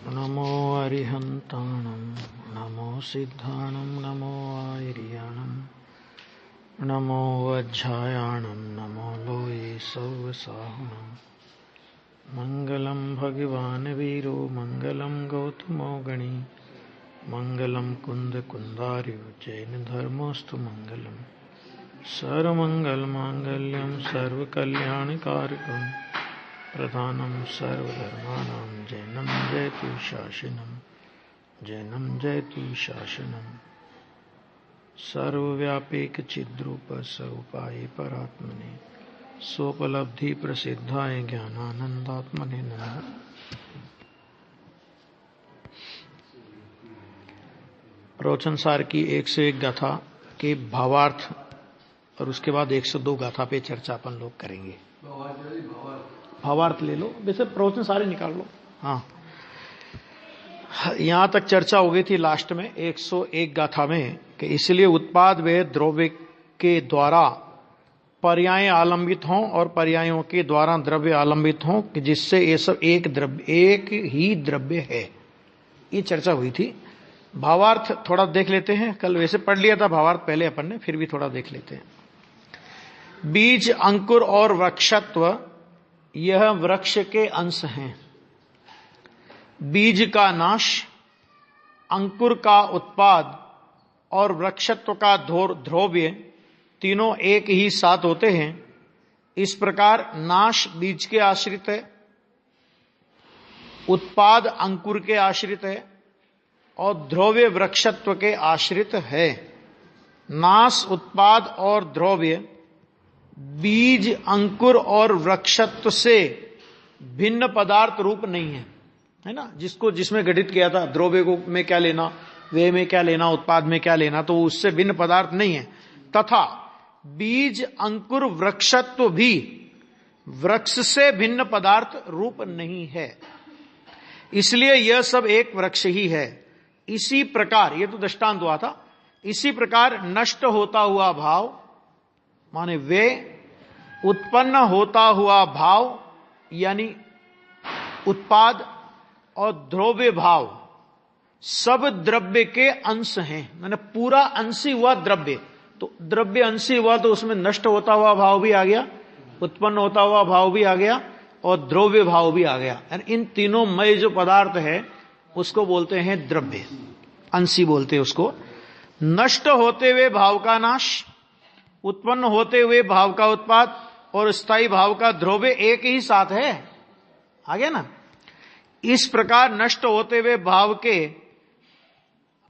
नमो अरिहन्ताणं नमो सिद्धाणं नमो आयर्याणं नमो वज्झायाणं नमो लोये सौवसाहुणं मङ्गलं भगवान् वीरो मङ्गलं गौतमो गणी मङ्गलं कुन्दकुन्दार्यो जैनधर्मोऽस्तु मङ्गलम् सर्वमङ्गलमाङ्गल्यं सर्वकल्याणकारकं प्रधानं सर्वधर्माणां जैनं जयतु शासनम् सर्वव्यापीकचिद्रूप स्वरूपाय परात्मने स्वोपलब्धि प्रसिद्धाय ज्ञानानन्दात्मने नमः। प्रवचन सार की 101 गाथा के भावार्थ और उसके बाद 102 गाथा पे चर्चा अपन लोग करेंगे। भावार्थ ले लो, वैसे प्रवचन सारे निकाल लो। हाँ, यहां तक चर्चा हो गई थी लास्ट में 101 गाथा में कि इसलिए उत्पाद व द्रव्य के द्वारा पर्याय आलंबित हों और पर्यायों के द्वारा द्रव्य आलंबित हों कि जिससे ये सब एक ही द्रव्य है। ये चर्चा हुई थी। भावार्थ थोड़ा देख लेते हैं। कल वैसे पढ़ लिया था भावार्थ पहले अपन ने, फिर भी थोड़ा देख लेते हैं। बीज, अंकुर और वृक्षत्व यह वृक्ष के अंश हैं। बीज का नाश, अंकुर का उत्पाद और वृक्षत्व का ध्रुव्य तीनों एक ही साथ होते हैं। इस प्रकार नाश बीज के आश्रित है, उत्पाद अंकुर के आश्रित है और ध्रुव्य वृक्षत्व के आश्रित है। नाश, उत्पाद और ध्रुव्य बीज, अंकुर और वृक्षत्व से भिन्न पदार्थ रूप नहीं है, है ना। जिसमें गठित किया था, द्रव्य को में क्या लेना, वे में क्या लेना, उत्पाद में क्या लेना, तो उससे भिन्न पदार्थ नहीं है। तथा बीज, अंकुर, वृक्षत्व भी वृक्ष से भिन्न पदार्थ रूप नहीं है, इसलिए यह सब एक वृक्ष ही है। इसी प्रकार, ये तो दृष्टांत हुआ था, इसी प्रकार नष्ट होता हुआ भाव माने वे, उत्पन्न होता हुआ भाव यानी उत्पाद और ध्रुव्य भाव सब द्रव्य के अंश हैं। माने पूरा अंशी हुआ द्रव्य, तो द्रव्य अंशी हुआ तो उसमें नष्ट होता हुआ भाव भी आ गया, उत्पन्न होता हुआ भाव भी आ गया और ध्रुव्य भाव भी आ गया। इन तीनों मय जो पदार्थ है उसको बोलते हैं द्रव्य, अंशी बोलते हैं उसको। नष्ट होते हुए भाव का नाश, उत्पन्न होते हुए भाव का उत्पाद और स्थायी भाव का ध्रुव्य एक ही साथ है। आ गया ना। इस प्रकार नष्ट होते हुए भाव के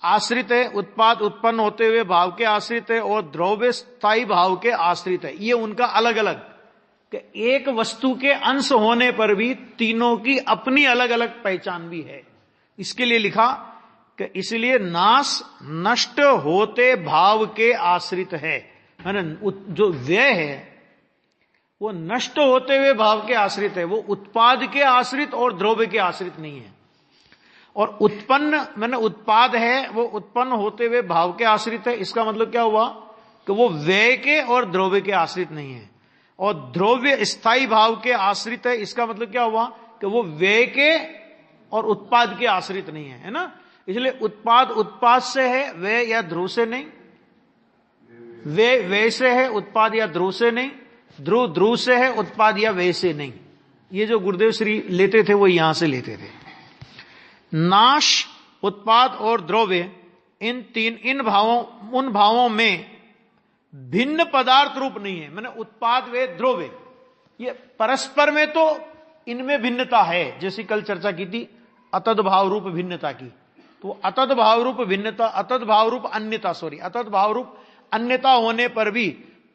आश्रित है, उत्पाद उत्पन्न होते हुए भाव के आश्रित है और ध्रुव्य स्थायी भाव के आश्रित है। ये उनका अलग अलग, कि एक वस्तु के अंश होने पर भी तीनों की अपनी अलग अलग पहचान भी है। इसके लिए लिखा कि इसलिए नाश नष्ट होते भाव के आश्रित है, जो व्यय है वो नष्ट होते हुए भाव के आश्रित है, वो उत्पाद के आश्रित और ध्रुव्य के आश्रित नहीं है। और उत्पन्न मैंने उत्पाद है वो उत्पन्न होते हुए भाव के आश्रित है। इसका मतलब क्या हुआ कि वो व्यय के और ध्रुव्य के आश्रित नहीं है। और ध्रुव्य स्थायी भाव के आश्रित है, इसका मतलब क्या हुआ कि वो व्यय के और उत्पाद के आश्रित नहीं है, है ना। इसलिए उत्पाद से है, व्यय या ध्रुव से नहीं। व्यय से है, उत्पाद या ध्रुव से नहीं। ध्रुव से है, उत्पाद या व्यय से नहीं। ये जो गुरुदेव श्री लेते थे वो यहां से लेते थे। नाश, उत्पाद और द्रव्य इन उन भावों में भिन्न पदार्थ रूप नहीं है। मैंने उत्पाद व द्रव्य ये परस्पर में तो इनमें भिन्नता है, जैसी कल चर्चा की थी अतद भाव रूप भिन्नता की। तो अतद भाव रूप भिन्नता, अतद भाव रूप अन्यता होने पर भी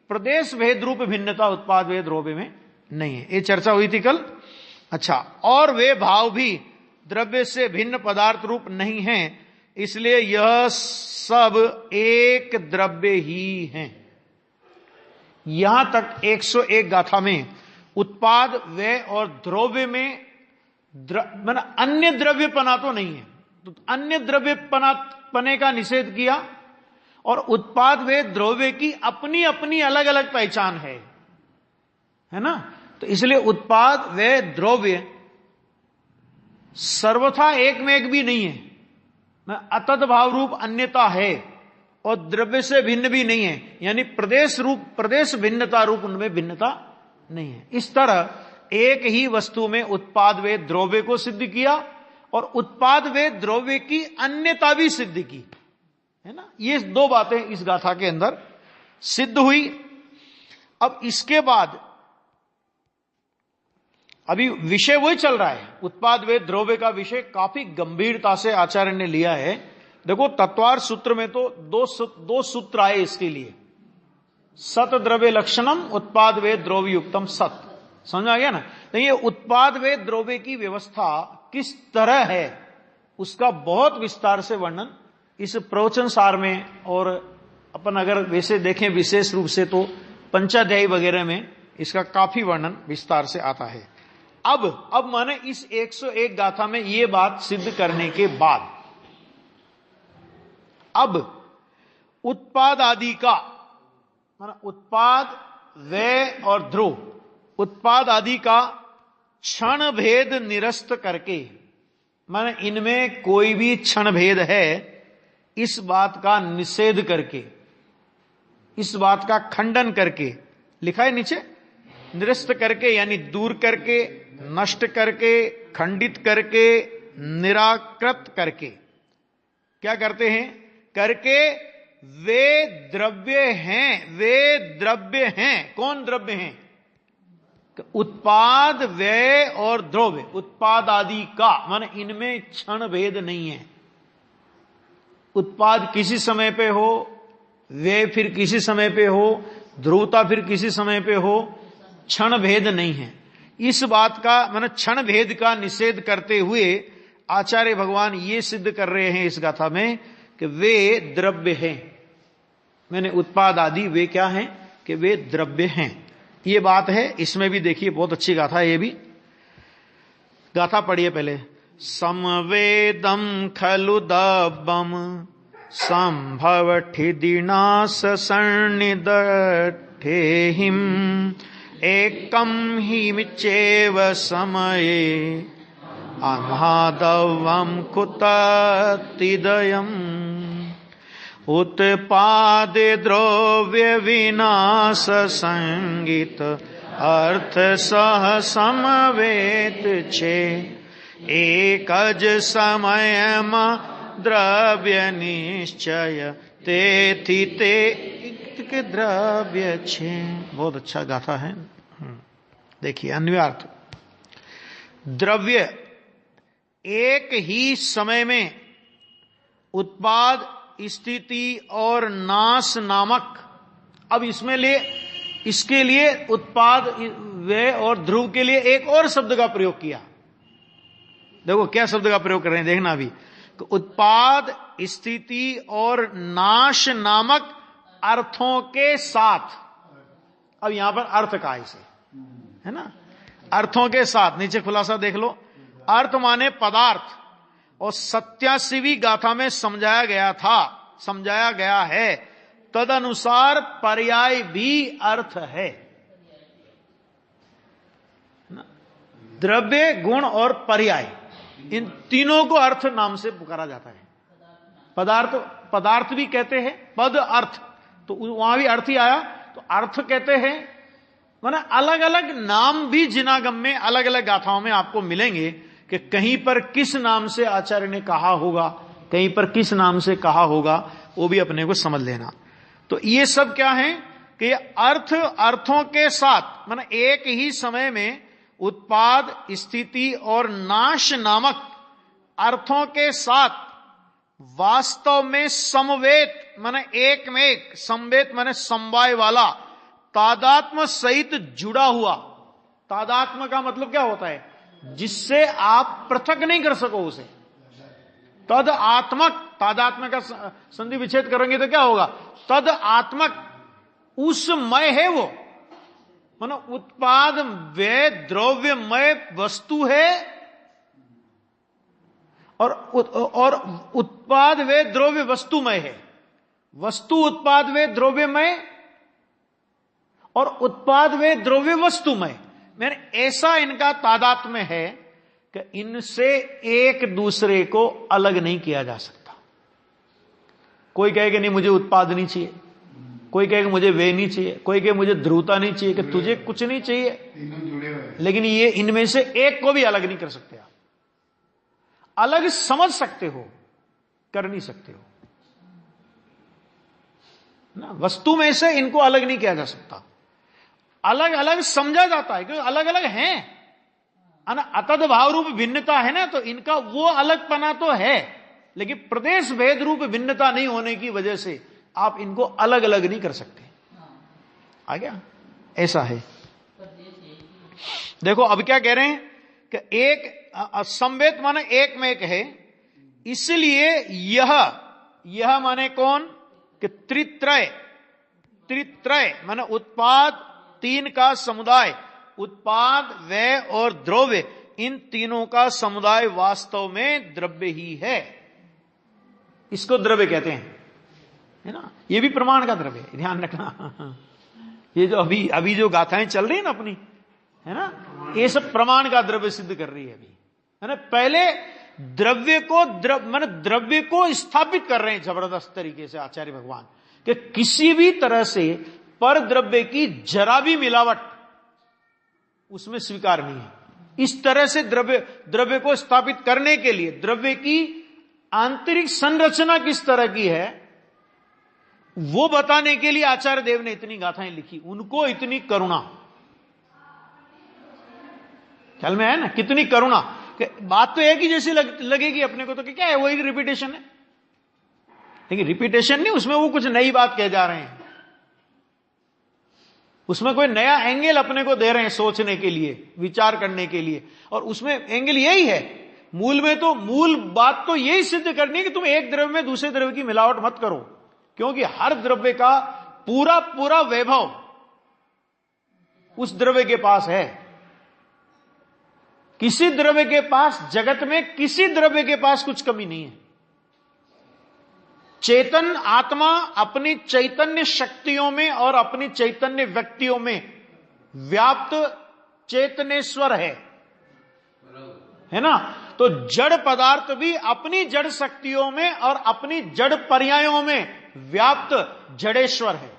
प्रदेश भेद रूप भिन्नता उत्पाद व द्रव्य में नहीं है। ये चर्चा हुई थी कल। अच्छा, और वे भाव भी द्रव्य से भिन्न पदार्थ रूप नहीं है, इसलिए यह सब एक द्रव्य ही हैं। यहां तक 101 गाथा में उत्पाद, व्यय और द्रव्य में अन्य द्रव्य पना तो नहीं है, तो अन्य द्रव्य पने का निषेध किया। और उत्पाद व द्रव्य की अपनी अपनी अलग अलग पहचान है ना। तो इसलिए उत्पाद व द्रव्य सर्वथा एक में एक भी नहीं है, अतद भाव रूप अन्यता है और द्रव्य से भिन्न भी नहीं है, यानी प्रदेश भिन्नता रूप उनमें भिन्नता नहीं है। इस तरह एक ही वस्तु में उत्पाद वे द्रव्य को सिद्ध किया और उत्पाद वे द्रव्य की अन्यता भी सिद्ध की, है ना। ये दो बातें इस गाथा के अंदर सिद्ध हुई। अब इसके बाद अभी विषय वही चल रहा है, उत्पाद वे द्रव्य का विषय काफी गंभीरता से आचार्य ने लिया है। देखो तत्वार सूत्र में तो दो सूत्र आए इसके लिए, सत द्रव्य लक्षणम उत्पाद वे द्रव्य युक्तम सत, समझ आ गया ना। तो ये उत्पाद वे द्रव्य की व्यवस्था किस तरह है उसका बहुत विस्तार से वर्णन इस प्रवचन सार में, और अपन अगर वैसे देखें विशेष रूप से तो पंचाध्यायी वगैरह में इसका काफी वर्णन विस्तार से आता है। अब माने इस 101 गाथा में ये बात सिद्ध करने के बाद अब उत्पाद आदि का माना उत्पाद व्यय और ध्रुव, उत्पाद आदि का क्षण भेद निरस्त करके, माने इनमें कोई भी क्षण भेद है इस बात का निषेध करके, इस बात का खंडन करके, लिखा है नीचे, निरस्त करके यानी दूर करके, नष्ट करके, खंडित करके, निराकृत करके, क्या करते हैं करके वे द्रव्य हैं, वे द्रव्य हैं। कौन द्रव्य हैं? उत्पाद व्यय और द्रव्य, उत्पाद आदि का, माने इनमें क्षण भेद नहीं है। उत्पाद किसी समय पे हो, व्यय फिर किसी समय पे हो, ध्रुवता फिर किसी समय पे हो, क्षण भेद नहीं है। इस बात का माने क्षण भेद का निषेध करते हुए आचार्य भगवान ये सिद्ध कर रहे हैं इस गाथा में कि वे द्रव्य हैं। मैंने उत्पाद आदि वे क्या हैं कि वे द्रव्य हैं, ये बात है। इसमें भी देखिए बहुत अच्छी गाथा है, ये भी गाथा पढ़िए पहले। समवेदम खलु दब्बम संभवठिदिनाश सन्निदठेहिम एकम हि मिच्चेव समये अमादवम कुततिदयम् उत्पादे द्रव्य विनाश संगित अर्थ सह समवेत छे एकज समय द्रव्य निश्चय तेथि ते द्रव्य छे। बहुत अच्छा गाथा है। देखिए अन्वयार्थ, द्रव्य एक ही समय में उत्पाद, स्थिति और नाश नामक, अब इसके लिए उत्पाद व्यय और ध्रुव के लिए एक और शब्द का प्रयोग किया। देखो क्या शब्द का प्रयोग कर रहे हैं, देखना अभी। उत्पाद, स्थिति और नाश नामक अर्थों के साथ, अब यहां पर अर्थ का इसे है ना, अर्थों के साथ, नीचे खुलासा देख लो। अर्थ माने पदार्थ, और 87वीं गाथा में समझाया गया है तदनुसार पर्याय भी अर्थ है। द्रव्य, गुण और पर्याय, इन तीनों को अर्थ नाम से पुकारा जाता है। पदार्थ भी कहते हैं, पद अर्थ, तो वहां भी अर्थ ही आया, तो अर्थ कहते हैं। माना अलग अलग नाम भी जिनागम में अलग अलग गाथाओं में आपको मिलेंगे कि कहीं पर किस नाम से आचार्य ने कहा होगा, कहीं पर किस नाम से कहा होगा, वो भी अपने को समझ लेना। तो ये सब क्या है कि अर्थों के साथ, माना एक ही समय में उत्पाद, स्थिति और नाश नामक अर्थों के साथ वास्तव में समवेत, माने एक में एक, समवेत माने समवाय वाला, तादात्म्य सहित जुड़ा हुआ। तादात्म्य का मतलब क्या होता है? जिससे आप पृथक नहीं कर सको उसे। तद आत्मक, तादात्म्य का संधि विच्छेद करेंगे तो क्या होगा? तद आत्मक, उसमय है वो, मानो उत्पाद व्यय द्रव्यमय वस्तु है, और उत्पाद व्यय द्रव्य वस्तुमय है। वस्तु उत्पाद व्यय द्रव्यमय और उत्पाद व्यय द्रव्य वस्तुमय, मैंने ऐसा इनका तादात्म्य है कि इनसे एक दूसरे को अलग नहीं किया जा सकता। कोई कहे कि नहीं मुझे उत्पाद नहीं चाहिए, कोई कहे कि मुझे वे नहीं चाहिए, कोई कहे मुझे ध्रुवता नहीं चाहिए, कि तुझे कुछ नहीं चाहिए, लेकिन ये इनमें से एक को भी अलग नहीं कर सकते आप। अलग समझ सकते हो, कर नहीं सकते हो ना। वस्तु में से इनको अलग नहीं किया जा सकता। अलग अलग समझा जाता है क्योंकि अलग अलग हैं, अतद भाव रूप भिन्नता है ना, तो इनका वो अलगपना तो है, लेकिन प्रदेश भेद रूप भिन्नता नहीं होने की वजह से आप इनको अलग अलग नहीं कर सकते। आ गया? ऐसा है। देखो अब क्या कह रहे हैं कि एक संवेद माने एक में एक है, इसलिए यह माने कौन कि त्रित्रय, त्रित्रय माने उत्पाद तीन का समुदाय, उत्पाद व्यय और द्रव्य, इन तीनों का समुदाय वास्तव में द्रव्य ही है। इसको द्रव्य कहते हैं, है ना। ये भी प्रमाण का द्रव्य है, ध्यान रखना। ये जो अभी जो गाथाएं चल रही है ना अपनी, है ना, ये सब प्रमाण का द्रव्य सिद्ध कर रही है अभी, है ना। पहले द्रव्य को माने द्रव्य को स्थापित कर रहे हैं जबरदस्त तरीके से आचार्य भगवान, कि किसी भी तरह से पर द्रव्य की जरा भी मिलावट उसमें स्वीकार नहीं है। इस तरह से द्रव्य को स्थापित करने के लिए द्रव्य की आंतरिक संरचना किस तरह की है वो बताने के लिए आचार्य देव ने इतनी गाथाएं लिखी। उनको इतनी करुणा, ख्याल में है ना, कितनी करुणा। बात तो एक ही जैसी लगेगी अपने को, तो क्या है, वही रिपीटेशन है, लेकिन रिपीटेशन नहीं, उसमें वो कुछ नई बात कह जा रहे हैं, उसमें कोई नया एंगल अपने को दे रहे हैं सोचने के लिए, विचार करने के लिए। और उसमें एंगल यही है, मूल में तो मूल बात तो यही सिद्ध करनी है कि तुम एक द्रव्य में दूसरे द्रव्य की मिलावट मत करो, क्योंकि हर द्रव्य का पूरा पूरा वैभव उस द्रव्य के पास है। किसी द्रव्य के पास, जगत में किसी द्रव्य के पास कुछ कमी नहीं है। चेतन आत्मा अपनी चैतन्य शक्तियों में और अपनी चैतन्य व्यक्तियों में व्याप्त चेतनेश्वर है ना। तो जड़ पदार्थ भी अपनी जड़ शक्तियों में और अपनी जड़ पर्यायों में व्याप्त जड़ेश्वर है,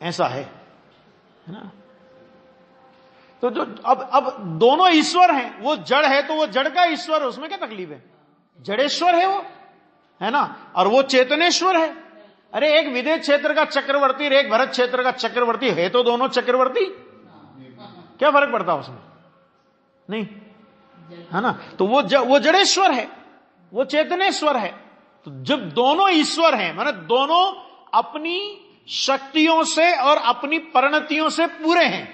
ऐसा है ना। तो जो अब दोनों ईश्वर हैं, वो जड़ है तो वो जड़ का ईश्वर है, उसमें क्या तकलीफ है, जड़ेश्वर है वो, है ना, और वो चेतनेश्वर है। अरे एक विदेश क्षेत्र का चक्रवर्ती और एक भरत क्षेत्र का चक्रवर्ती है, तो दोनों चक्रवर्ती, क्या फर्क पड़ता है उसमें, नहीं, है ना। तो वो जड़ेश्वर है, वो चेतनेश्वर है। तो जब दोनों ईश्वर हैं, माने दोनों अपनी शक्तियों से और अपनी परिणतियों से पूरे हैं,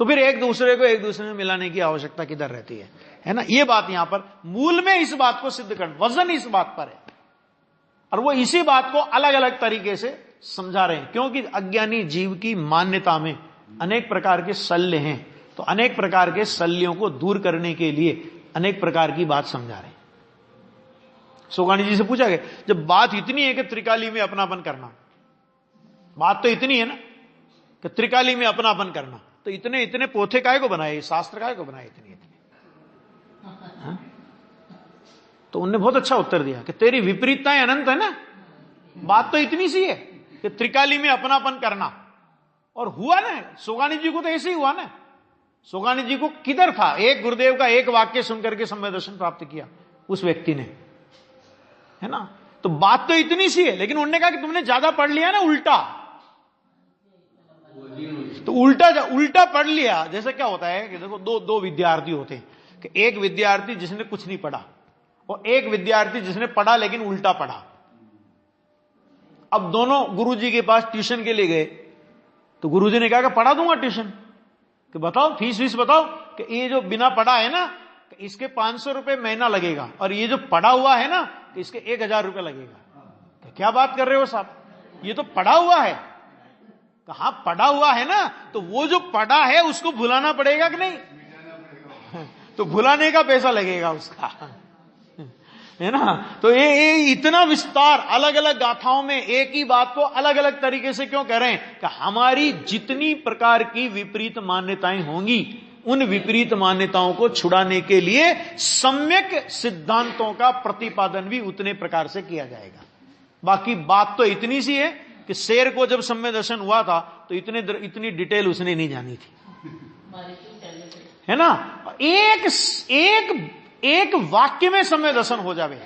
तो फिर एक दूसरे में मिलाने की आवश्यकता किधर रहती है ना। ये बात यहां पर मूल में इस बात को सिद्ध कर, वजन इस बात पर है, और वो इसी बात को अलग अलग तरीके से समझा रहे हैं, क्योंकि अज्ञानी जीव की मान्यता में अनेक प्रकार के शल्य हैं, तो अनेक प्रकार के शल्यों को दूर करने के लिए अनेक प्रकार की बात समझा रहे हैं। सोगानी जी से पूछा गया, जब बात इतनी है कि त्रिकाली में अपनापन करना, बात तो इतनी है ना कि त्रिकाली में अपनापन करना, तो इतने इतने पोथे काहे को बनाए, शास्त्र काहे को बनाए इतने इतने, तो उनने बहुत अच्छा उत्तर दिया कि तेरी विपरीतताएं अनंत है ना, बात तो इतनी सी है कि त्रिकाली में अपनापन करना। और हुआ ना, सोगानी जी को तो ऐसे ही हुआ ना। सोगानी जी को किधर था, एक गुरुदेव का एक वाक्य सुनकर के सम्यक दर्शन प्राप्त किया उस व्यक्ति ने, है ना। तो बात तो इतनी सी है, लेकिन उन्होंने कहा कि तुमने ज्यादा पढ़ लिया ना उल्टा, तो उल्टा पढ़ लिया। जैसे क्या होता है कि देखो दो विद्यार्थी होते हैं, कि एक विद्यार्थी जिसने कुछ नहीं पढ़ा और एक विद्यार्थी जिसने पढ़ा लेकिन उल्टा पढ़ा। अब दोनों गुरुजी के पास ट्यूशन के लिए गए, तो गुरुजी ने कहा कि पढ़ा दूंगा ट्यूशन, कि बताओ फीस बताओ, कि ये जो बिना पढ़ा है ना इसके 500 रुपए महीना लगेगा, और ये जो पढ़ा हुआ है ना कि इसके 1000 रुपए लगेगा। क्या बात कर रहे हो साहब, ये तो पढ़ा हुआ है। कहा पढ़ा हुआ है ना, तो वो जो पढ़ा है उसको भुलाना पड़ेगा कि नहीं, तो भुलाने का पैसा लगेगा उसका, है ना। तो ये इतना विस्तार अलग अलग गाथाओं में एक ही बात को अलग अलग तरीके से क्यों कह रहे हैं, कि हमारी जितनी प्रकार की विपरीत मान्यताएं होंगी उन विपरीत मान्यताओं को छुड़ाने के लिए सम्यक सिद्धांतों का प्रतिपादन भी उतने प्रकार से किया जाएगा। बाकी बात तो इतनी सी है कि शेर को जब सम्यक दर्शन हुआ था तो इतनी डिटेल उसने नहीं जानी थी, है ना। एक वाक्य में सम्यक दर्शन हो जावे।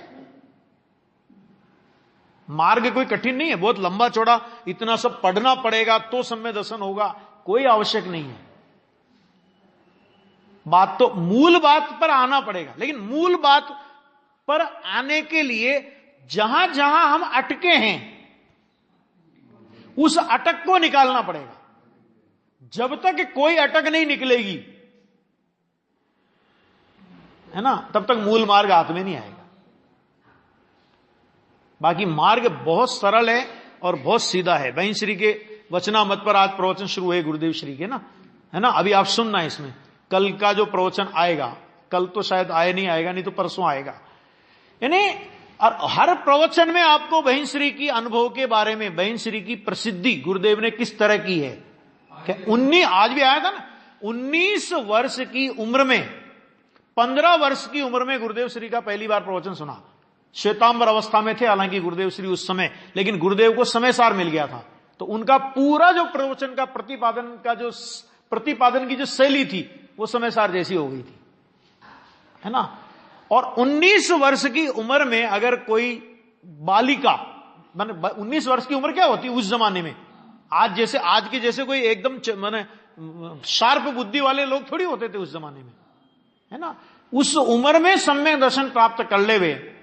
मार्ग कोई कठिन नहीं है, बहुत लंबा चौड़ा इतना सब पढ़ना पड़ेगा तो सम्यक दर्शन होगा, कोई आवश्यक नहीं है। बात तो मूल बात पर आना पड़ेगा, लेकिन मूल बात पर आने के लिए जहां जहां हम अटके हैं उस अटक को निकालना पड़ेगा। जब तक कोई अटक नहीं निकलेगी, है ना, तब तक मूल मार्ग हाथ में नहीं आएगा। बाकी मार्ग बहुत सरल है और बहुत सीधा है। बहन श्री के वचनामत पर आज प्रवचन शुरू हुए गुरुदेव श्री के, ना, है ना। अभी आप सुनना इसमें, कल का जो प्रवचन आएगा, कल तो शायद आए नहीं आएगा, नहीं तो परसों आएगा। यानी और हर प्रवचन में आपको बहन श्री की अनुभव के बारे में, बहन श्री की प्रसिद्धि गुरुदेव ने किस तरह की है। 19 आज भी आया था ना, 19 वर्ष की उम्र में, 15 वर्ष की उम्र में गुरुदेव श्री का पहली बार प्रवचन सुना। श्वेतांबर अवस्था में थे हालांकि गुरुदेव श्री उस समय, लेकिन गुरुदेव को समय सार मिल गया था, तो उनका पूरा जो प्रवचन का प्रतिपादन की जो शैली थी वो समय सार जैसी हो गई थी, है ना। और 19 वर्ष की उम्र में अगर कोई बालिका, माने 19 वर्ष की उम्र क्या होती उस जमाने में, आज के जैसे कोई एकदम माने शार्प बुद्धि वाले लोग थोड़ी होते थे उस जमाने में, है ना। उस उम्र में सम्यक दर्शन प्राप्त कर ले वे,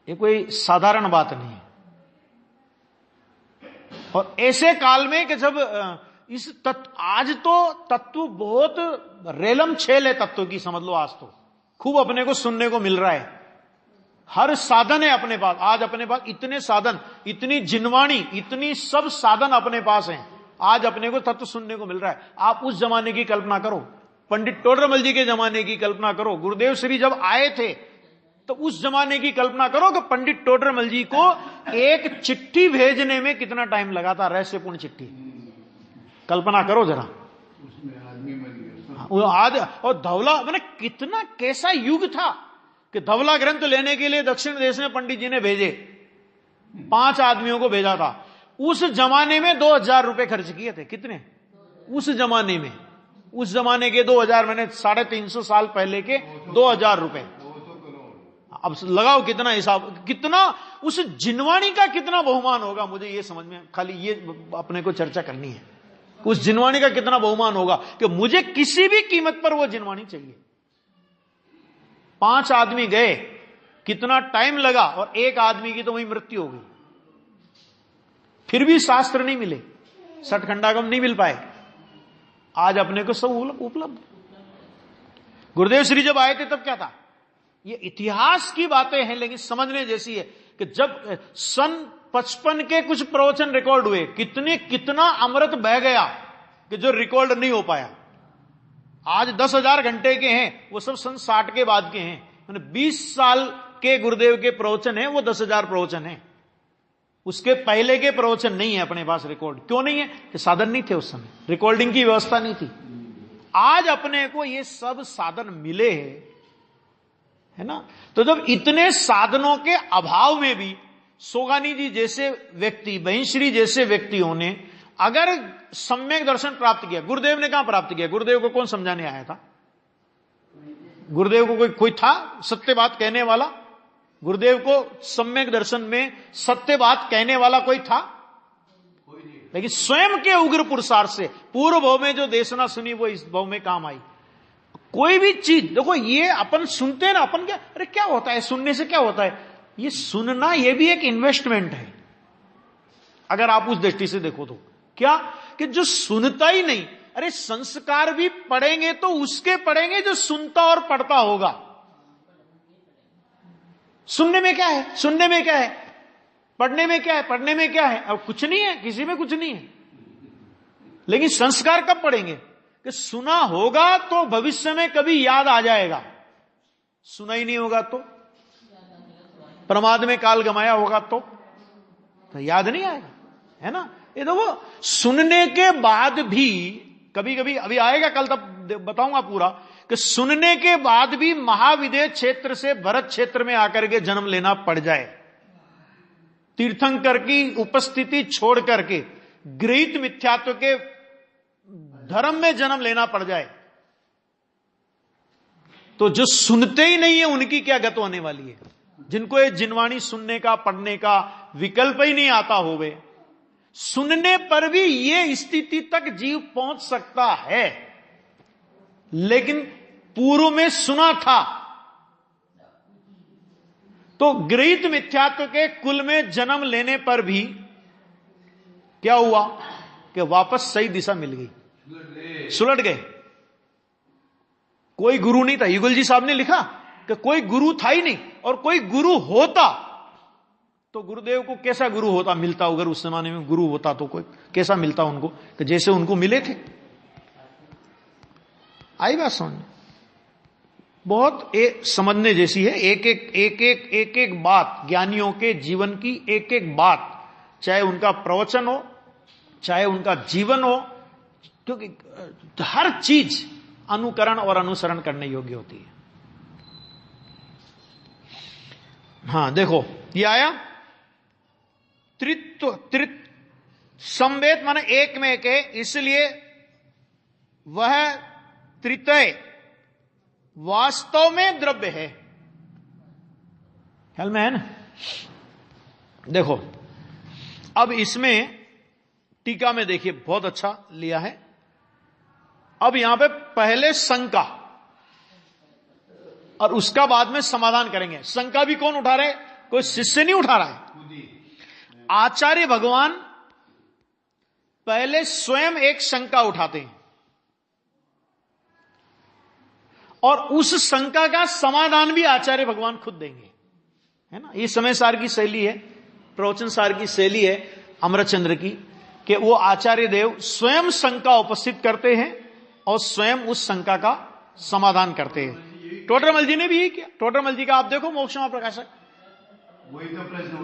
ये कोई साधारण बात नहीं है। और ऐसे काल में कि जब आज तो तत्व बहुत रेलम छेल है, तत्व की समझ लो। आज तो खूब अपने को सुनने को मिल रहा है, हर साधन है अपने पास। आज अपने पास इतने साधन, इतनी जिनवाणी, इतनी सब साधन अपने पास हैं। आज अपने को तत्व सुनने को मिल रहा है। आप उस जमाने की कल्पना करो, पंडित टोडरमल जी के जमाने की कल्पना करो, गुरुदेव श्री जब आए थे तो उस जमाने की कल्पना करो कि पंडित टोडरमल जी को एक चिट्ठी भेजने में कितना टाइम लगा था, रहस्यपूर्ण चिट्ठी। कल्पना करो जरा, आज और धवला, मैंने कितना कैसा युग था कि धवला ग्रंथ लेने के लिए दक्षिण देश में पंडित जी ने भेजे, 5 आदमियों को भेजा था। उस जमाने में 2000 रुपए खर्च किए थे। कितने? उस जमाने में, उस जमाने के 2000, मैंने 350 साल पहले के 2000 रुपए। अब लगाओ कितना हिसाब, कितना उस जिनवाणी का कितना बहुमान होगा, मुझे ये समझ में, खाली ये अपने को चर्चा करनी है। उस जिनवाणी का कितना बहुमान होगा कि मुझे किसी भी कीमत पर वो जिनवाणी चाहिए। 5 आदमी गए, कितना टाइम लगा, और एक आदमी की तो वही मृत्यु हो गई। फिर भी शास्त्र नहीं मिले, सठखंडागम नहीं मिल पाए। आज अपने को सब उपलब्ध। गुरुदेव श्री जब आए थे तब क्या था? ये इतिहास की बातें हैं, लेकिन समझने जैसी है कि जब सन 55 के कुछ प्रवचन रिकॉर्ड हुए, कितना अमृत बह गया कि जो रिकॉर्ड नहीं हो पाया। आज 10,000 घंटे के हैं, वो सब सन 60 के बाद के हैं। मैंने 20 साल के गुरुदेव के प्रवचन हैं, वो 10,000 प्रवचन हैं। उसके पहले के प्रवचन नहीं है अपने पास रिकॉर्ड। क्यों नहीं है? कि साधन नहीं थे उस समय, रिकॉर्डिंग की व्यवस्था नहीं थी। आज अपने को ये सब साधन मिले हैं, है ना। तो जब इतने साधनों के अभाव में भी सोगानी जी जैसे व्यक्ति, बहिश्री जैसे व्यक्तियों ने अगर सम्यक दर्शन प्राप्त किया, गुरुदेव ने कहां प्राप्त किया? गुरुदेव को कौन समझाने आया था? गुरुदेव को कोई था सत्य बात कहने वाला? गुरुदेव को सम्यक दर्शन में सत्य बात कहने वाला कोई था? लेकिन स्वयं के उग्र पुरुषार्थ से पूर्व भाव में जो देशना सुनी वो इस भाव में काम आई। कोई भी चीज देखो, ये अपन सुनते हैं ना, अपन क्या, अरे क्या होता है, सुनने से क्या होता है? ये सुनना, ये भी एक इन्वेस्टमेंट है अगर आप उस दृष्टि से देखो तो। क्या कि जो सुनता ही नहीं, अरे संस्कार भी पढ़ेंगे तो उसके पढ़ेंगे जो सुनता और पढ़ता होगा। सुनने में क्या है, सुनने में क्या है, पढ़ने में क्या है, पढ़ने में क्या है? अब कुछ नहीं है, किसी में कुछ नहीं है। लेकिन संस्कार कब पढ़ेंगे? कि सुना होगा तो भविष्य में कभी याद आ जाएगा, सुना ही नहीं होगा तो, प्रमाद में काल गमाया होगा तो याद नहीं आएगा, है ना। ये देखो, सुनने के बाद भी कभी कभी, अभी आएगा कल तब बताऊंगा पूरा, कि सुनने के बाद भी महाविदेह क्षेत्र से भरत क्षेत्र में आकर के जन्म लेना पड़ जाए, तीर्थंकर की उपस्थिति छोड़ करके गृहीत मिथ्यात्व के धर्म में जन्म लेना पड़ जाए, तो जो सुनते ही नहीं है उनकी क्या गत होने वाली है? जिनको ये जिनवाणी सुनने का, पढ़ने का विकल्प ही नहीं आता होवे, सुनने पर भी ये स्थिति तक जीव पहुंच सकता है, लेकिन पूर्व में सुना था तो गृहीत मिथ्यात्व के कुल में जन्म लेने पर भी क्या हुआ कि वापस सही दिशा मिल गई, सुलट गए। कोई गुरु नहीं था, युगल जी साहब ने लिखा कि कोई गुरु था ही नहीं, और कोई गुरु होता तो गुरुदेव को कैसा गुरु होता मिलता, अगर उस जमाने में गुरु होता तो कोई कैसा मिलता उनको, कि जैसे उनको मिले थे। आई बात समझ? बहुत समझने जैसी है, एक एक बात, ज्ञानियों के जीवन की एक एक बात, चाहे उनका प्रवचन हो, चाहे उनका जीवन हो, क्योंकि हर चीज अनुकरण और अनुसरण करने योग्य होती है। हां देखो ये आया त्रित्व संवेद माने एक में के, इसलिए वह त्रितय वास्तव में द्रव्य है। ख्याल में है ना? देखो अब इसमें टीका में देखिए बहुत अच्छा लिया है। अब यहां पे पहले शंका और उसका बाद में समाधान करेंगे। शंका भी कौन उठा रहे? कोई शिष्य नहीं उठा रहा है, आचार्य भगवान पहले स्वयं एक शंका उठाते हैं और उस शंका का समाधान भी आचार्य भगवान खुद देंगे, है ना। ये समय सार की शैली है, प्रवचन सार की शैली है अमरचंद्र की, कि वो आचार्य देव स्वयं शंका उपस्थित करते हैं और स्वयं उस शंका का समाधान करते हैं। टोडरमल जी ने भी यही किया। टोडरमल जी का आप देखो मोक्षमा प्रकाशक,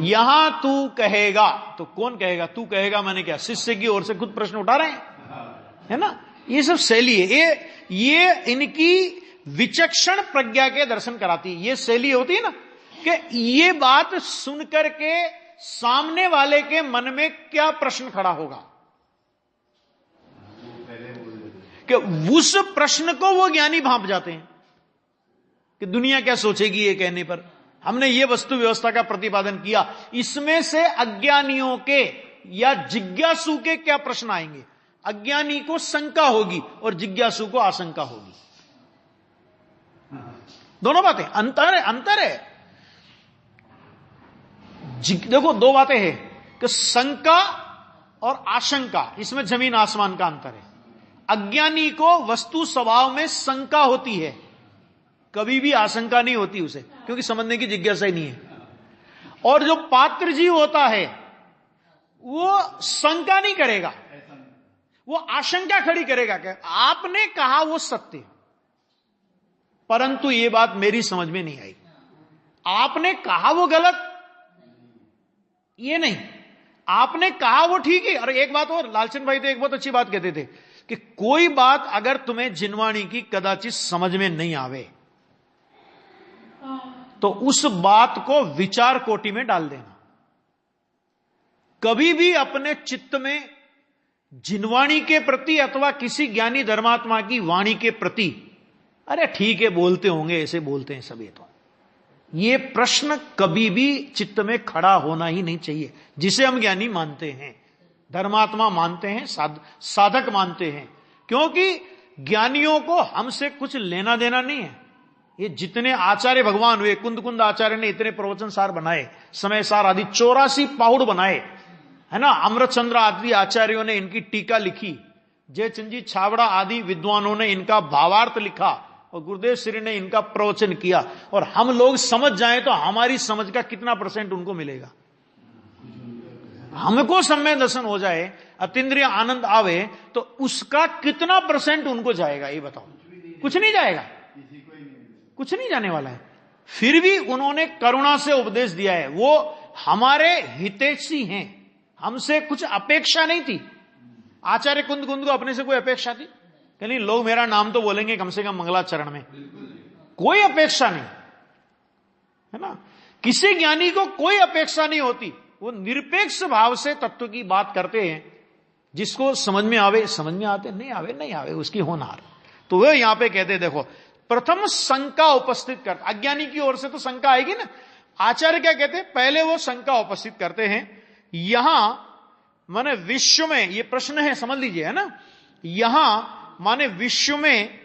यहां तू कहेगा, तो कौन कहेगा? तू कहेगा मैंने क्या? शिष्य की ओर से खुद प्रश्न उठा रहे हैं, है ना। ये सब शैली है, ये इनकी विचक्षण प्रज्ञा के दर्शन कराती है। ये शैली होती है ना कि ये बात सुनकर के सामने वाले के मन में क्या प्रश्न खड़ा होगा, कि उस प्रश्न को वो ज्ञानी भांप जाते हैं कि दुनिया क्या सोचेगी ये कहने पर। हमने ये वस्तु व्यवस्था का प्रतिपादन किया, इसमें से अज्ञानियों के या जिज्ञासु के क्या प्रश्न आएंगे? अज्ञानी को शंका होगी और जिज्ञासु को आशंका होगी। दोनों बातें, अंतर है। देखो दो बातें हैं कि शंका और आशंका, इसमें जमीन आसमान का अंतर है। अज्ञानी को वस्तु स्वभाव में शंका होती है, कभी भी आशंका नहीं होती उसे, क्योंकि समझने की जिज्ञासा ही नहीं है। और जो पात्र जीव होता है वो शंका नहीं करेगा, वो आशंका खड़ी करेगा कि आपने कहा वो सत्य, परंतु ये बात मेरी समझ में नहीं आई, आपने कहा वो गलत, ये नहीं, आपने कहा वो ठीक है। और एक बात और, लालचंद भाई तो एक बहुत अच्छी बात कहते थे कि कोई बात अगर तुम्हें जिनवाणी की कदाचित समझ में नहीं आवे तो उस बात को विचार कोटि में डाल देना। कभी भी अपने चित्त में जिनवाणी के प्रति अथवा किसी ज्ञानी धर्मात्मा की वाणी के प्रति, अरे ठीक है बोलते होंगे, ऐसे बोलते हैं सभी, तो ये प्रश्न कभी भी चित्त में खड़ा होना ही नहीं चाहिए। जिसे हम ज्ञानी मानते हैं, धर्मात्मा मानते हैं, साधक मानते हैं, क्योंकि ज्ञानियों को हमसे कुछ लेना देना नहीं है। ये जितने आचार्य भगवान हुए, कुंद आचार्य ने इतने प्रवचन सार बनाए, समय सार आदि 84 पाहुड़ बनाए, है ना। अमरचंद्र आदि आचार्यों ने इनकी टीका लिखी, जयचंद जी छाबड़ा आदि विद्वानों ने इनका भावार्थ लिखा और गुरुदेव श्री ने इनका प्रवचन किया। और हम लोग समझ जाएं तो हमारी समझ का कितना % उनको मिलेगा? हमको सम्यक दर्शन हो जाए, अतीन्द्रिय आनंद आवे, तो उसका कितना % उनको जाएगा? ये बताओ। कुछ नहीं जाएगा, कुछ नहीं जाने वाला है। फिर भी उन्होंने करुणा से उपदेश दिया है, वो हमारे हितैषी हैं, हमसे कुछ अपेक्षा नहीं थी। आचार्य कुंद को अपने से कोई अपेक्षा थी? कि नहीं लोग मेरा नाम तो बोलेंगे कम से कम मंगलाचरण में, कोई अपेक्षा नहीं है ना। किसी ज्ञानी को कोई अपेक्षा नहीं होती, वो निरपेक्ष भाव से तत्व की बात करते हैं। जिसको समझ में आवे समझ में आते, नहीं आवे नहीं आवे, उसकी होनार। तो वे यहां पे कहते देखो, प्रथम शंका उपस्थित कर, अज्ञानी की ओर से तो शंका आएगी ना। आचार्य क्या कहते हैं, पहले वो शंका उपस्थित करते हैं। यहां माने विश्व में, ये प्रश्न है समझ लीजिए, है ना। यहां माने विश्व में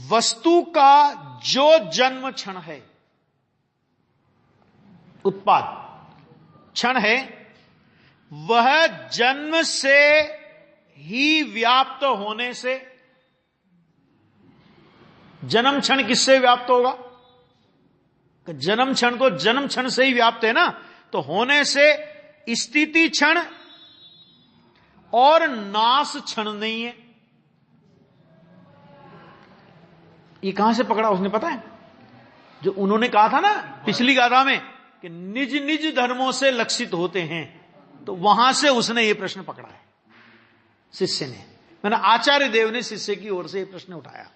वस्तु का जो जन्म क्षण है, उत्पाद क्षण है, वह जन्म से ही व्याप्त होने से, जन्म क्षण किससे व्याप्त होगा, जन्म क्षण तो जन्म क्षण से ही व्याप्त है ना। तो होने से स्थिति क्षण और नाश क्षण नहीं है। ये कहां से पकड़ा उसने पता है, जो उन्होंने कहा था ना पिछली गाथा में कि निज निज धर्मों से लक्षित होते हैं, तो वहां से उसने ये प्रश्न पकड़ा है शिष्य ने। मैंने आचार्य देव ने शिष्य की ओर से ये प्रश्न उठाया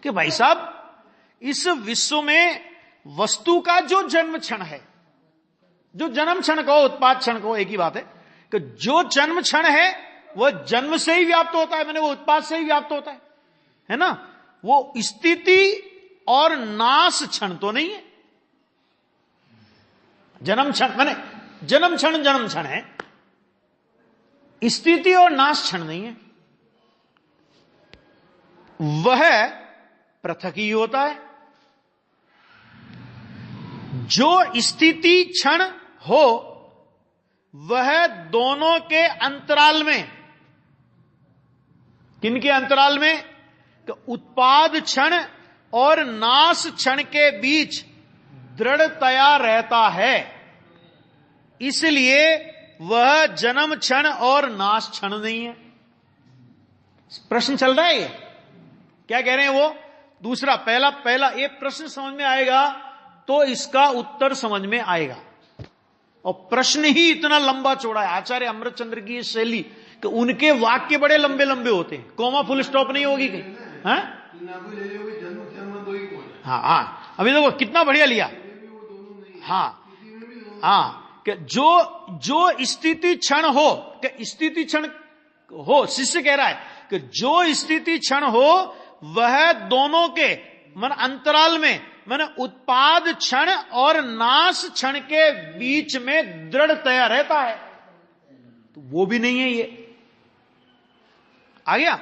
कि भाई साहब, इस विश्व में वस्तु का जो जन्म क्षण है, जो जन्म क्षण कहो उत्पाद क्षण कहो एक ही बात है, कि जो जन्म क्षण है वह जन्म से ही व्याप्त होता है, मैंने वो उत्पाद से ही व्याप्त होता है ना। वो स्थिति और नाश क्षण तो नहीं है। जन्म क्षण माने जन्म क्षण है, स्थिति और नाश क्षण नहीं है। वह पृथक ही होता है। जो स्थिति क्षण हो वह दोनों के अंतराल में, किनके अंतराल में, तो उत्पाद क्षण और नाश क्षण के बीच दृढ़तया रहता है। इसलिए वह जन्म क्षण और नाश क्षण नहीं है। प्रश्न चल रहा है ये, क्या कह रहे हैं वो, दूसरा पहला एक प्रश्न समझ में आएगा तो इसका उत्तर समझ में आएगा। और प्रश्न ही इतना लंबा चौड़ा है। आचार्य अमृतचंद्र की ये शैली कि उनके वाक्य बड़े लंबे लंबे होते हैं, कोमा फुल स्टॉप नहीं होगी कहीं। हाँ, अभी देखो कितना बढ़िया लिया। हाँ कि जो स्थिति क्षण हो, कि स्थिति क्षण हो, शिष्य कह रहा है कि जो स्थिति क्षण हो वह दोनों के मन अंतराल में, मैंने उत्पाद क्षण और नाश क्षण के बीच में दृढ़तया रहता है, तो वो भी नहीं है ये। आ गया।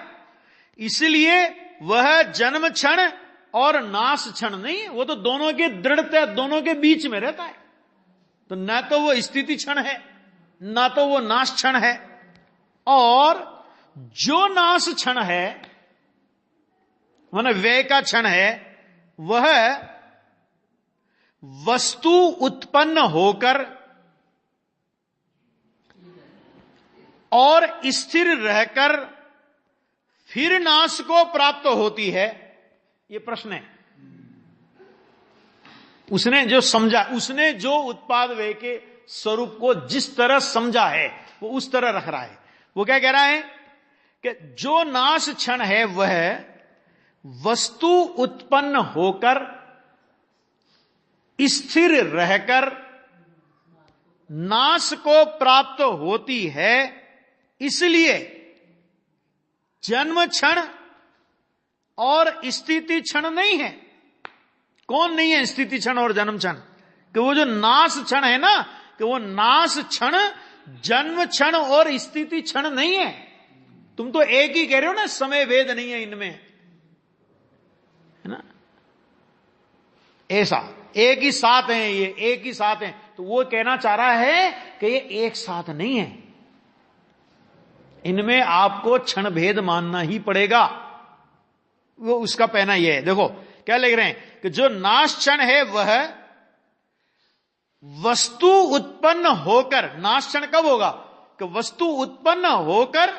इसलिए वह जन्म क्षण और नाश क्षण नहीं है, वो तो दोनों के दृढ़ता, दोनों के बीच में रहता है। तो ना तो वो स्थिति क्षण है, ना तो वो नाश क्षण है। और जो नाश क्षण है, माने व्यय का क्षण है, वह वस्तु उत्पन्न होकर और स्थिर रहकर फिर नाश को प्राप्त होती है। यह प्रश्न है। उसने जो समझा, उसने जो उत्पाद व्यय के स्वरूप को जिस तरह समझा है वो उस तरह रख रहा है। वो क्या कह रहा है कि जो नाश क्षण है वह वस्तु उत्पन्न होकर स्थिर रहकर नाश को प्राप्त होती है। इसलिए जन्म क्षण और स्थिति क्षण नहीं है। कौन नहीं है स्थिति क्षण और जन्म क्षण? कि वो जो नाश क्षण है ना, कि वो नाश क्षण जन्म क्षण और स्थिति क्षण नहीं है। तुम तो एक ही कह रहे हो ना, समय भेद नहीं है इनमें, है ना। ऐसा एक ही साथ है, ये एक ही साथ है। तो वो कहना चाह रहा है कि ये एक साथ नहीं है, इनमें आपको क्षण भेद मानना ही पड़ेगा। वो उसका पहना यह है। देखो क्या लिख रहे हैं कि जो नाश क्षण है वह वस्तु उत्पन्न होकर, नाश क्षण कब होगा कि वस्तु उत्पन्न होकर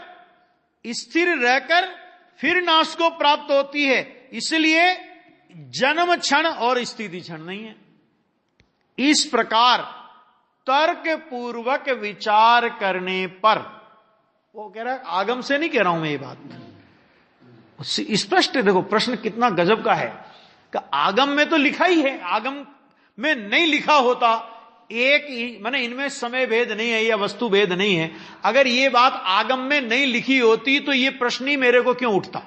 स्थिर रहकर फिर नाश को प्राप्त होती है। इसलिए जन्म क्षण और स्थिति क्षण नहीं है। इस प्रकार तर्क पूर्वक विचार करने पर, वो कह रहा है आगम से नहीं कह रहा हूं मैं ये बात, स्पष्ट है, देखो प्रश्न कितना गजब का है कि आगम में तो लिखा ही है, आगम में नहीं लिखा होता एक ही, माने इनमें समय भेद नहीं है या वस्तु भेद नहीं है, अगर ये बात आगम में नहीं लिखी होती तो ये प्रश्न ही मेरे को क्यों उठता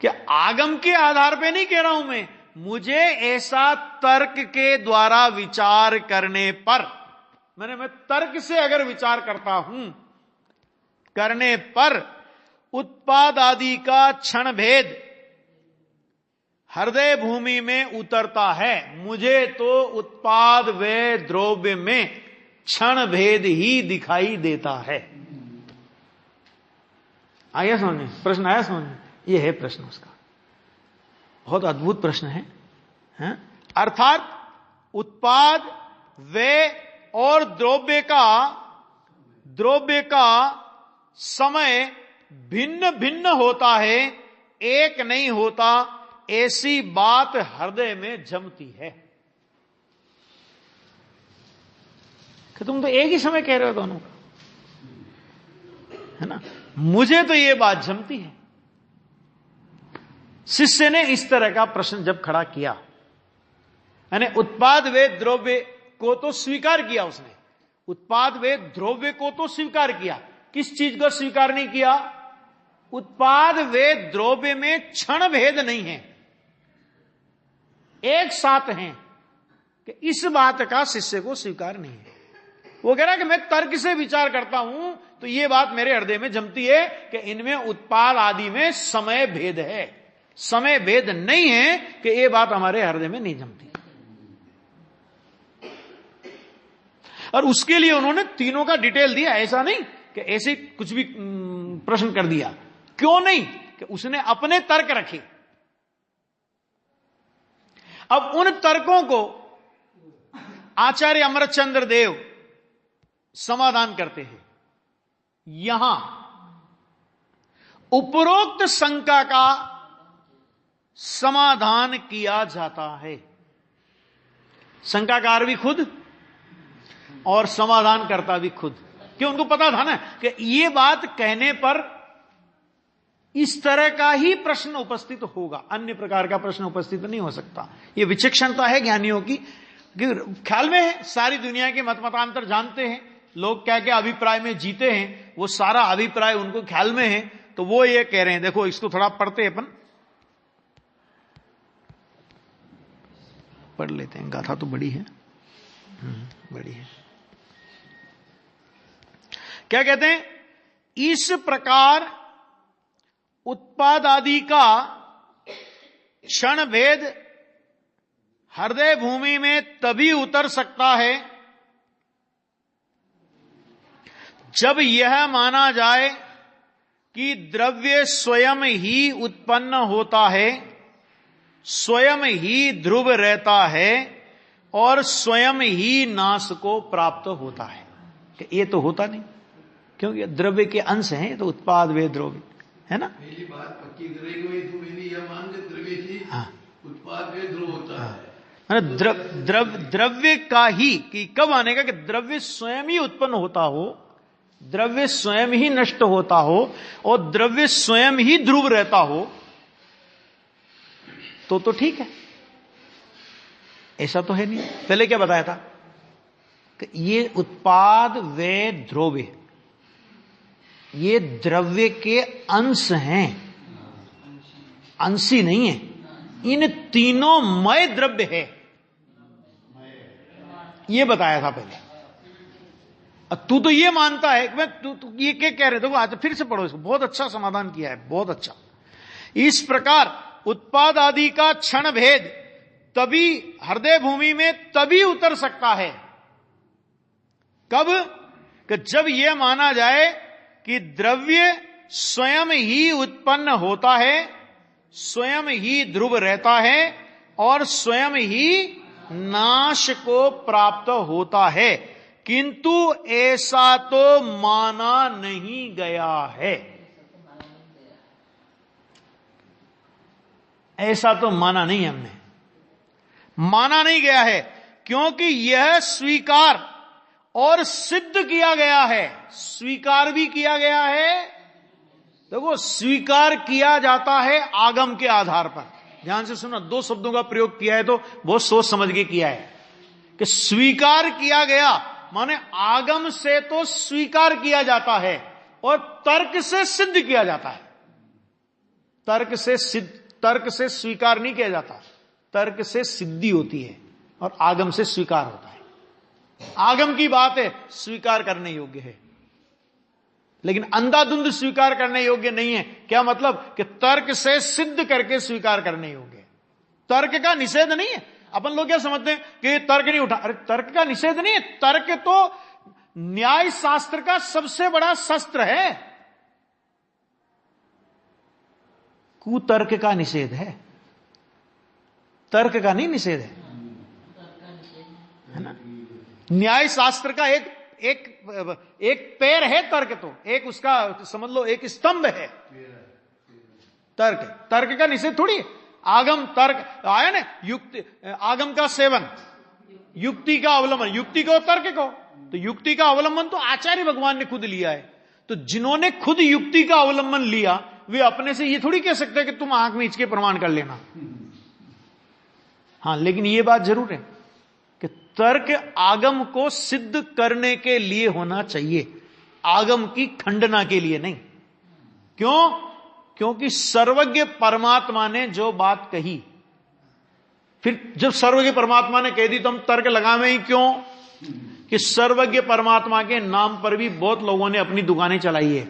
कि आगम के आधार पे नहीं कह रहा हूं मुझे ऐसा तर्क के द्वारा विचार करने पर, मैं तर्क से अगर विचार करता हूं, करने पर उत्पाद आदि का क्षण भेद हृदय भूमि में उतरता है, मुझे तो उत्पाद व द्रव्य में क्षण भेद ही दिखाई देता है। आया समझ, प्रश्न आया समझ, ये है प्रश्न उसका, बहुत अद्भुत प्रश्न है? अर्थात उत्पाद व और द्रव्य का समय भिन्न भिन्न होता है, एक नहीं होता, ऐसी बात हृदय में जमती है। कि तुम तो एक ही समय कह रहे हो दोनों का, है ना? मुझे तो यह बात जमती है। शिष्य ने इस तरह का प्रश्न जब खड़ा किया, यानी उत्पाद व द्रव्य को तो स्वीकार किया उसने, उत्पाद व द्रव्य को तो स्वीकार किया, किस चीज को स्वीकार नहीं किया? उत्पाद व द्रव्य में क्षण भेद नहीं है, एक साथ हैं, कि इस बात का शिष्य को स्वीकार नहीं है। वो कह रहा है कि मैं तर्क से विचार करता हूं तो यह बात मेरे हृदय में जमती है कि इनमें उत्पाद आदि में समय भेद है, समय भेद नहीं है, कि यह बात हमारे हृदय में नहीं जमती। और उसके लिए उन्होंने तीनों का डिटेल दिया, ऐसा नहीं कि ऐसे कुछ भी प्रश्न कर दिया। क्यों नहीं? कि उसने अपने तर्क रखे। अब उन तर्कों को आचार्य अमरचंद्र देव समाधान करते हैं। यहां उपरोक्त शंका का समाधान किया जाता है। शंकाकार भी खुद और समाधान करता भी खुद, क्यों? उनको पता था ना कि ये बात कहने पर इस तरह का ही प्रश्न उपस्थित होगा, अन्य प्रकार का प्रश्न उपस्थित नहीं हो सकता। ये विचक्षणता है ज्ञानियों की, ख्याल में है, सारी दुनिया के मत मतांतर जानते हैं, लोग क्या क्या अभिप्राय में जीते हैं, वो सारा अभिप्राय उनको ख्याल में है, तो वो ये कह रहे हैं। देखो इसको थोड़ा पढ़ते अपन, पढ़ लेते हैं, गाथा तो बड़ी है, बड़ी है। क्या कहते हैं? इस प्रकार उत्पाद आदि का क्षण भेद हृदय भूमि में तभी उतर सकता है जब यह माना जाए कि द्रव्य स्वयं ही उत्पन्न होता है, स्वयं ही ध्रुव रहता है और स्वयं ही नाश को प्राप्त होता है। कि ये तो होता नहीं, क्योंकि द्रव्य के अंश हैं, तो उत्पाद वे द्रव्य है ना। मेरी बात पक्की करेंगे तो मेरी यह मान के द्रव्य ही उत्पाद वे ध्रुव होता है। द्रव्य का ही, कि कब आनेगा कि द्रव्य स्वयं ही उत्पन्न होता हो, द्रव्य स्वयं ही नष्ट होता हो और द्रव्य स्वयं ही ध्रुव रहता हो, तो ठीक है। ऐसा तो है नहीं। पहले क्या बताया था कि ये उत्पाद व द्रव्य, ये द्रव्य के अंश हैं, अंशी नहीं है। इन तीनों मय द्रव्य है, ये बताया था पहले। तू तो ये मानता है कि मैं तू ये क्या कह रहे थे? आज फिर से पढ़ो इसको, बहुत अच्छा समाधान किया है, बहुत अच्छा। इस प्रकार उत्पाद आदि का क्षण भेद तभी हृदय भूमि में तभी उतर सकता है, कब? कि जब यह माना जाए कि द्रव्य स्वयं ही उत्पन्न होता है, स्वयं ही ध्रुव रहता है और स्वयं ही नाश को प्राप्त होता है, किंतु ऐसा तो माना नहीं गया है। ऐसा तो माना नहीं, हमने माना नहीं गया है, क्योंकि यह स्वीकार और सिद्ध किया गया है। स्वीकार भी किया गया है देखो, स्वीकार किया जाता है आगम के आधार पर। ध्यान से सुनो, दो शब्दों का प्रयोग किया है तो बहुत सोच समझ के किया है कि स्वीकार किया गया माने आगम से तो स्वीकार किया जाता है और तर्क से सिद्ध किया जाता है। तर्क से स्वीकार नहीं किया जाता, तर्क से सिद्धि होती है और आगम से स्वीकार होता है। आगम की बात है, स्वीकार करने योग्य है, लेकिन अंधाधुंध स्वीकार करने योग्य नहीं है। क्या मतलब कि तर्क से सिद्ध करके स्वीकार करने योग्य है। तर्क का निषेध नहीं है। अपन लोग क्या समझते हैं कि तर्क नहीं उठा, अरे तर्क का निषेध नहीं है। तर्क तो न्याय शास्त्र का सबसे बड़ा शस्त्र है। कुतर्क का निषेध है, तर्क का नहीं निषेध है ना। न्याय शास्त्र का एक पैर है तर्क, तो एक उसका समझ लो एक स्तंभ है तर्क का निषेध थोड़ी है। आगम तर्क आया ना, युक्ति आगम का सेवन, युक्ति का अवलंबन, युक्ति को तर्क को, तो युक्ति का अवलंबन तो आचार्य भगवान ने खुद लिया है। तो जिन्होंने खुद युक्ति का अवलंबन लिया वे अपने से ये थोड़ी कह सकते हैं कि तुम आंख में के प्रमाण कर लेना। हां, लेकिन ये बात जरूर है कि तर्क आगम को सिद्ध करने के लिए होना चाहिए, आगम की खंडना के लिए नहीं। क्यों? क्योंकि सर्वज्ञ परमात्मा ने जो बात कही, फिर जब सर्वज्ञ परमात्मा ने कह दी तो हम तर्क लगावे ही क्यों? कि सर्वज्ञ परमात्मा के नाम पर भी बहुत लोगों ने अपनी दुकानें चलाई है।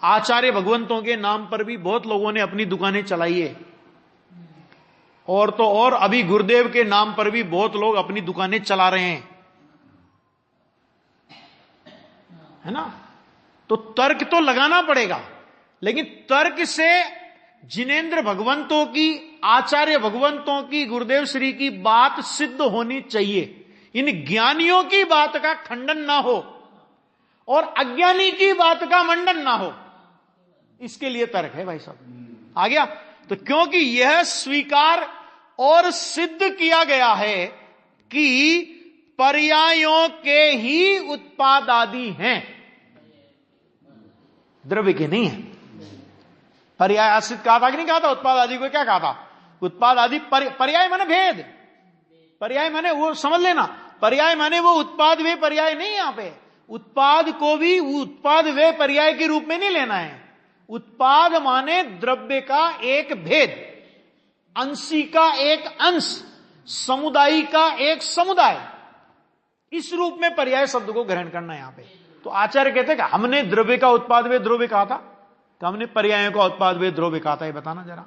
आचार्य भगवंतों के नाम पर भी बहुत लोगों ने अपनी दुकानें चलाई है। और तो और अभी गुरुदेव के नाम पर भी बहुत लोग अपनी दुकानें चला रहे हैं, है ना। तो तर्क तो लगाना पड़ेगा, लेकिन तर्क से जिनेंद्र भगवंतों की, आचार्य भगवंतों की, गुरुदेव श्री की बात सिद्ध होनी चाहिए। इन ज्ञानियों की बात का खंडन ना हो और अज्ञानी की बात का मंडन ना हो, इसके लिए तर्क है भाई साहब। आ गया? तो क्योंकि यह स्वीकार और सिद्ध किया गया है कि पर्यायों के ही उत्पाद आदि हैं, द्रव्य के नहीं है। पर्याय आश्रित कहा था कि नहीं कहा था? उत्पाद आदि को क्या कहा था? उत्पाद आदि पर्याय माने भेद, पर्याय माने वो समझ लेना, पर्याय माने वो उत्पाद वे पर्याय नहीं। यहां पे उत्पाद को भी उत्पाद वे पर्याय के रूप में नहीं लेना है। उत्पाद माने द्रव्य का एक भेद, अंशी का एक अंश, समुदाय का एक समुदाय, इस रूप में पर्याय शब्द को ग्रहण करना है यहां पे। तो आचार्य कहते हैं कि हमने द्रव्य का उत्पाद वे द्रव्य कहा था कि हमने पर्यायों का उत्पाद वे द्रव्य कहा था? ये बताना जरा,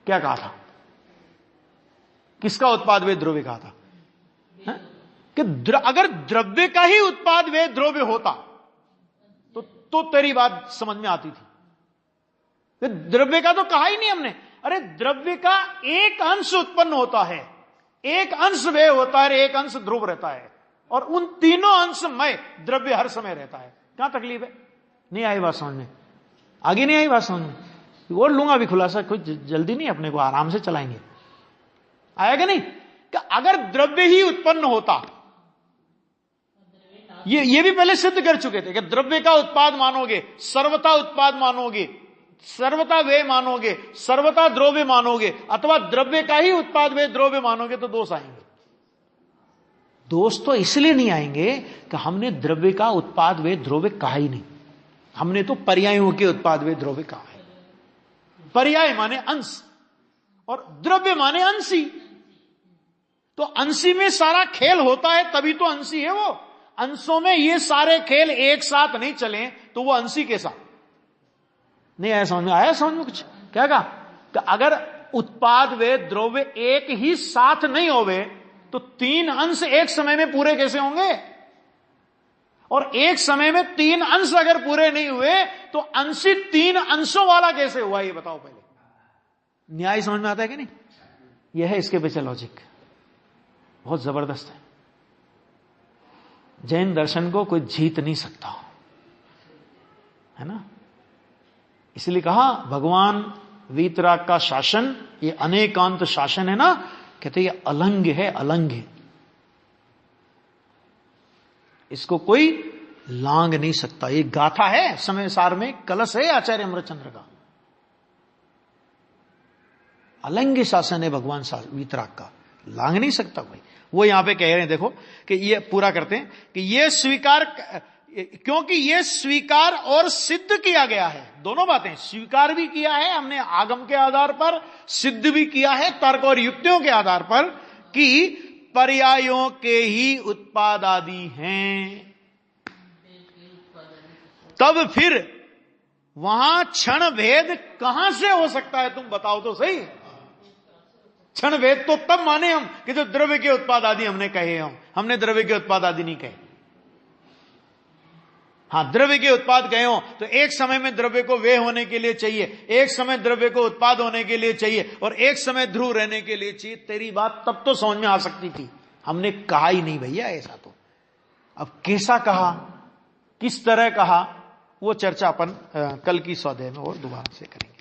क्या कहा था? किसका उत्पाद वे द्रव्य कहा था? कि अगर द्रव्य का ही उत्पाद वे द्रव्य होता तो तेरी बात समझ में आती थी। द्रव्य का तो कहा ही नहीं हमने। अरे द्रव्य का एक अंश उत्पन्न होता है, एक अंश वे होता है, एक अंश ध्रुव रहता है, और उन तीनों अंश में द्रव्य हर समय रहता है। क्या तकलीफ है? नहीं आई बात समझ में? आगे नहीं आई बात समझ में? और लूंगा अभी खुलासा, कुछ जल्दी नहीं, अपने को आराम से चलाएंगे। आएगा नहीं कि अगर द्रव्य ही उत्पन्न होता, ये भी पहले सिद्ध कर चुके थे कि द्रव्य का उत्पाद मानोगे, सर्वथा उत्पाद मानोगे, सर्वथा वे मानोगे, सर्वथा द्रव्य मानोगे, अथवा द्रव्य का ही उत्पाद वे द्रव्य मानोगे, तो दोष आएंगे। दोष तो इसलिए नहीं आएंगे कि हमने द्रव्य का उत्पाद वे द्रव्य कहा ही नहीं, हमने तो पर्यायों के उत्पाद वे द्रव्य कहा है। पर्याय माने अंश और द्रव्य माने अंशी। तो अंशी में सारा खेल होता है, तभी तो अंशी है वो। अंशों में ये सारे खेल एक साथ नहीं चले तो वो अंशी के साथ नहीं आया समझ में? आया समझ में कुछ? क्या कहा कि अगर उत्पाद वे द्रव्य एक ही साथ नहीं होवे तो तीन अंश एक समय में पूरे कैसे होंगे? और एक समय में तीन अंश अगर पूरे नहीं हुए तो अंशी तीन अंशों वाला कैसे हुआ? ये बताओ पहले। न्याय समझ में आता है कि नहीं? यह है इसके पीछे लॉजिक, बहुत जबरदस्त है। जैन दर्शन को कोई जीत नहीं सकता, है ना। इसलिए कहा भगवान वीतराग का शासन, ये अनेकांत शासन है ना, कहते ये अलंघ्य है, अलंघ्य। इसको कोई लांग नहीं सकता। एक गाथा है समय सार में, कलश है आचार्य अमरचंद्र का, अलंग शासन है भगवान वीतराग का, लांग नहीं सकता कोई। वो यहां पे कह रहे हैं, देखो कि ये पूरा करते हैं कि ये स्वीकार, क्योंकि ये स्वीकार और सिद्ध किया गया है। दोनों बातें, स्वीकार भी किया है हमने आगम के आधार पर, सिद्ध भी किया है तर्क और युक्तियों के आधार पर कि पर्यायों के ही उत्पाद आदि हैं। तब फिर वहां क्षण भेद कहां से हो सकता है, तुम बताओ तो सही। क्षण भेद तो तब माने हम कि जो द्रव्य के उत्पाद आदि हमने कहे हम, हमने द्रव्य के उत्पाद आदि नहीं कहे। हां, द्रव्य के उत्पाद कहे हो तो एक समय में द्रव्य को वे होने के लिए चाहिए, एक समय द्रव्य को उत्पाद होने के लिए चाहिए, और एक समय ध्रुव रहने के लिए चाहिए। तेरी बात तब तो समझ में आ सकती थी, हमने कहा ही नहीं भैया ऐसा। तो अब कैसा कहा, किस तरह कहा, वो चर्चा अपन कल की स्वाध्याय में और दोबारा से करेंगे।